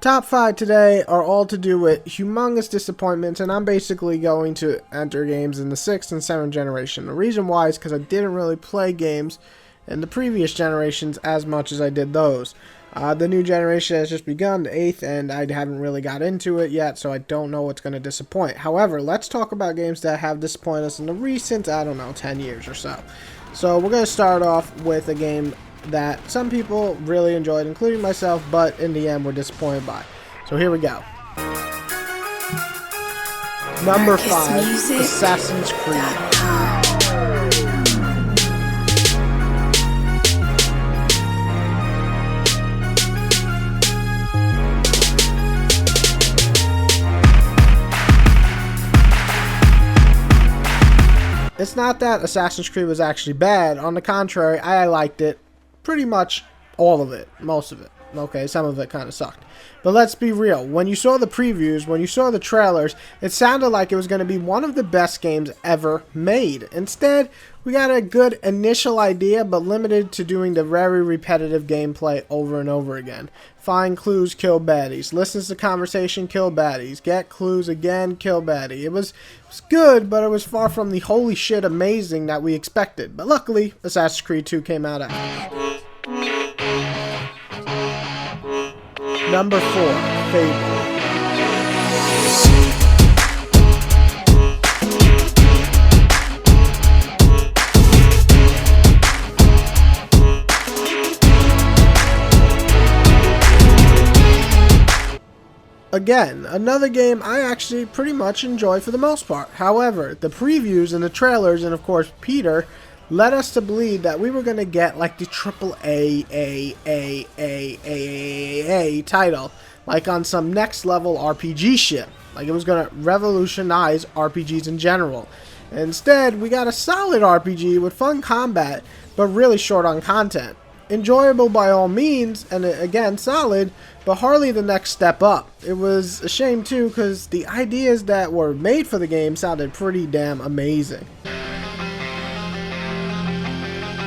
Top 5 today are all to do with humongous disappointments, and I'm basically going to enter games in the 6th and 7th generation. The reason why is because I didn't really play games in the previous generations as much as I did those. The new generation has just begun, the 8th, and I haven't really got into it yet, so I don't know what's going to disappoint. However, let's talk about games that have disappointed us in the recent, 10 years or so. So we're going to start off with a game that some people really enjoyed, including myself, but in the end were disappointed by. So here we go. Number 5, Assassin's Creed. It's not that Assassin's Creed was actually bad. On the contrary, I liked it. Pretty much all of it. Most of it. Okay, some of it kind of sucked. But let's be real. When you saw the previews, when you saw the trailers, it sounded like it was going to be one of the best games ever made. Instead, we got a good initial idea, but limited to doing the very repetitive gameplay over and over again. Find clues, kill baddies. Listens to conversation, kill baddies. Get clues again, kill baddie. It was good, but it was far from the holy shit amazing that we expected. But luckily, Assassin's Creed 2 came out after. Number 4, Fable. Again, another game I actually pretty much enjoy for the most part. However, the previews and the trailers, and of course Peter, led us to believe that we were going to get like the AAA title, like on some next level RPG shit. Like it was going to revolutionize RPGs in general. Instead, we got a solid RPG with fun combat, but really short on content. Enjoyable by all means, and again, solid, but hardly the next step up. It was a shame too, because the ideas that were made for the game sounded pretty damn amazing.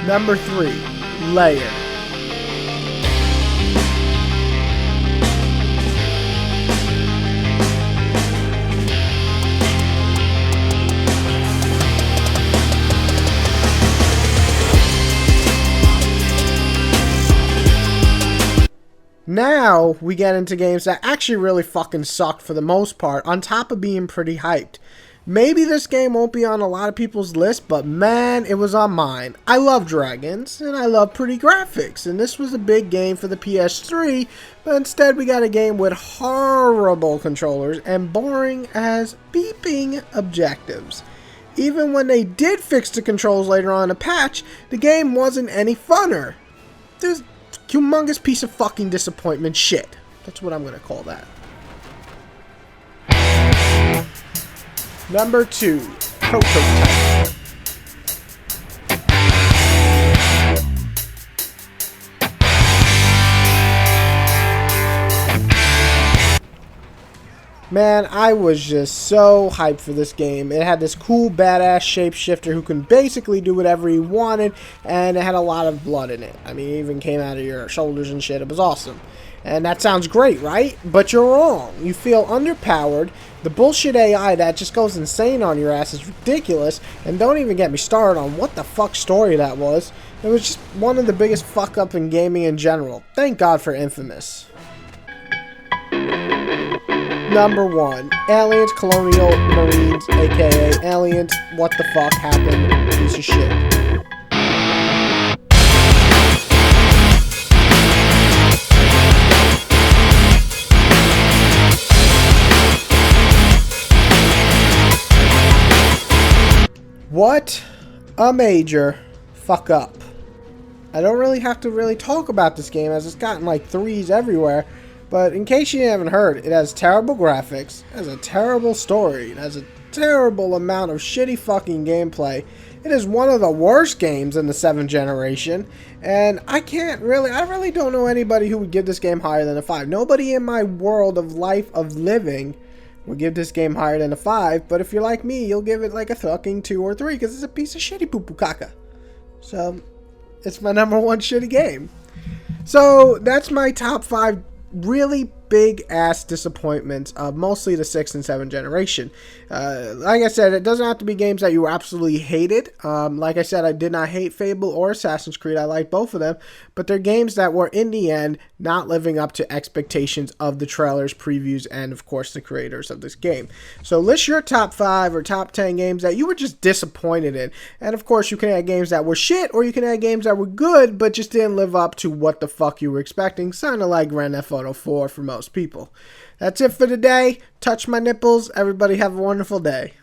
Number 3, Layer. Now we get into games that actually really fucking sucked for the most part, on top of being pretty hyped. Maybe this game won't be on a lot of people's list, but man, it was on mine. I love dragons, and I love pretty graphics, and this was a big game for the PS3, but instead we got a game with horrible controllers and boring as beeping objectives. Even when they did fix the controls later on in a patch, the game wasn't any funner. There's humongous piece of fucking disappointment shit. That's what I'm going to call that. Number 2, Prototype. Man, I was just so hyped for this game. It had this cool, badass shapeshifter who can basically do whatever he wanted, and it had a lot of blood in it. I mean, it even came out of your shoulders and shit. It was awesome. And that sounds great, right? But you're wrong. You feel underpowered. The bullshit AI that just goes insane on your ass is ridiculous. And don't even get me started on what the fuck story that was. It was just one of the biggest fuck up in gaming in general. Thank God for Infamous. Number 1, Aliens, Colonial Marines, aka Aliens, what the fuck happened, piece of shit. What a major fuck up. I don't really have to talk about this game, as it's gotten like 3s everywhere. But in case you haven't heard, it has terrible graphics, it has a terrible story, it has a terrible amount of shitty fucking gameplay. It is one of the worst games in the 7th generation, and I really don't know anybody who would give this game higher than a 5. Nobody in my world of life of living would give this game higher than a 5, but if you're like me, you'll give it like a fucking 2 or 3, because it's a piece of shitty poo-poo caca. So, it's my number 1 shitty game. So, that's my top 5 really big ass disappointments of mostly the 6th and 7th generation. Like I said, it doesn't have to be games that you absolutely hated. Like I said, I did not hate Fable or Assassin's Creed. I like both of them, but they're games that were in the end not living up to expectations of the trailers, previews, and of course the creators of this game. So list your top 5 or top 10 games that you were just disappointed in, and of course you can add games that were shit, or you can add games that were good but just didn't live up to what the fuck you were expecting, kind of like Grand Theft Auto 4 for most people. That's it for today. Touch my nipples. Everybody have a wonderful day.